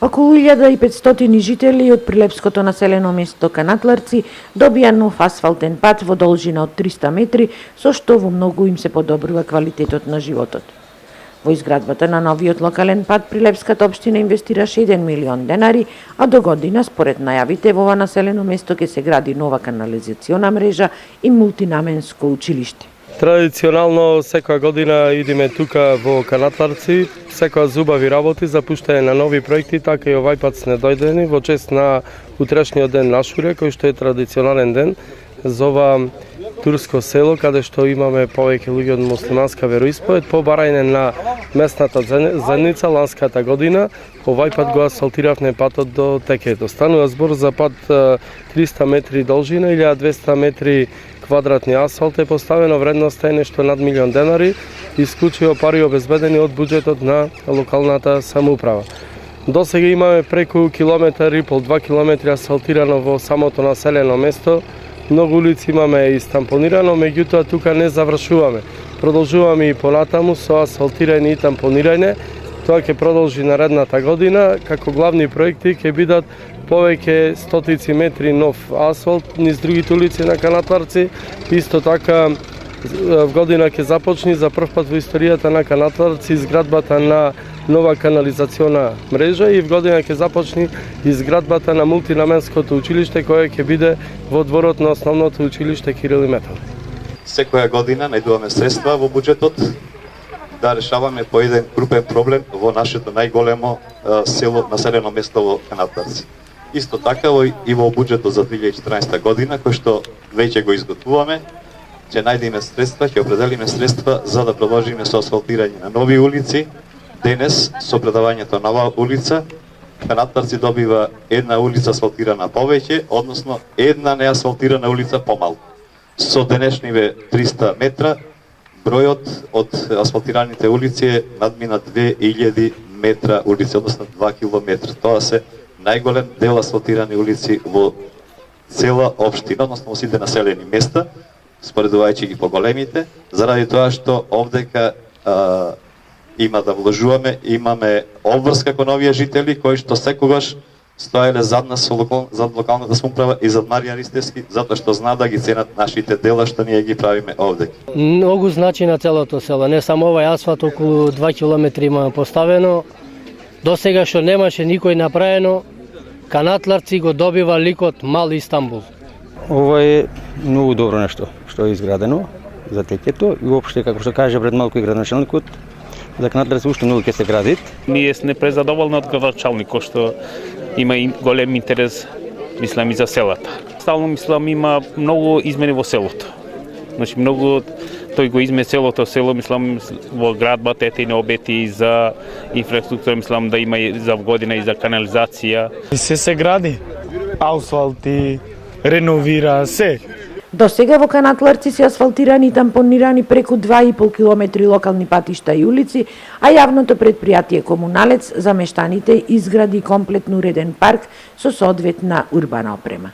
Околу 1500 жители од прилепското населено место Канатларци добија нов асфалтен пат во должина од 300 метри, со што во многу им се подобрува квалитетот на животот. Во изградбата на новиот локален пат Прилепската општина инвестираше 1 милион денари, а до година, според најавите, во ова населено место ќе се гради нова канализациона мрежа и мултинаменско училиште. Традиционално секоја година идеме тука во Канатларци, секоја зубави работи за пуштање на нови проекти, така и овај пат сме дојдени во чест на утрешниот ден на Шуре, кој што е традиционален ден за ова турско село, каде што имаме повеќе луѓе од муслиманска вероисповед, по барање на местната заедница ланската година, овај пат го асфалтиравме патот до Текето. Станува збор за пат 300 метри должина, 1200 метри квадратни асфалт е поставено, вредноста е нешто над милион денари, исклучиво пари обезбедени од буџетот на локалната самоуправа. До сега имаме преку километар и пол, 2 километри асфалтирано во самото населено место. Многу улици имаме и тампонирано, меѓутоа тука не завршуваме. Продолжуваме и понатаму со асфалтирање и тампонирање. Тоа ќе продолжи наредната година, како главни проекти ќе бидат повеќе стотици метри нов асфалт низ другите улици на Канатларци. Исто така в година ќе започне за прв пат во историјата на Канатларци изградбата на нова канализациона мрежа и в година ќе започне изградбата на мултинаменското училиште кое ќе биде во дворот на основното училиште Кирил и Методи. Секоја година најдуваме средства во буџетот да решаваме по еден крупен проблем во нашето најголемо село, населено место во Канатларци. Исто така и во буџетот за 2014 година, кој што веќе го изготвуваме, ќе најдеме средства, ќе определиме средства за да продолжиме со асфалтирање на нови улици. Денес, со предавањето на оваа улица, Канатларци добива една улица асфалтирана повеќе, односно една неасфалтирана улица помалку. Со денешниве 300 метра, бројот од асфалтираните улици е надмина 2000 метра улици, односно 2 километра. Тоа се најголем дел асфалтирани улици во цела општина, односно во сите населени места, споредувајќи ги по големите, заради тоа што овдека има да вложуваме, имаме обврска кон овие жители кои што секогаш стоеле зад нас зад локалната самоуправа и зад Маријан Ристевски, затоа што знаат да ги ценат нашите дела што ние ги правиме овдека. Многу значи на целото село, не само овај асфалт, околу 2 километри имаме поставено. До сега што немаше никој направено, Канатларци го добива ликот Мал Истанбул. Ова е многу добро нешто што е изградено за Текето и уопште, како што каже пред малку и градоначалникот, за Канатларци уште многу ќе се градит. Ние сме презадоволни од градоначалникот што има и голем интерес, мислам, и за селата. Стално мислам има многу измени во селото. Значи многу тој го изме селото, мислам во градбата ете не обети за инфраструктура, мислам да има и за година и за канализација. Се гради, асфалти, реновира се. До сега во Канатларци се асфалтирани и тампонирани преку 2,5 километри локални патишта и улици, а јавното предпријатие Комуналец за мештаните изгради комплетно уреден парк со соодветна урбана опрема.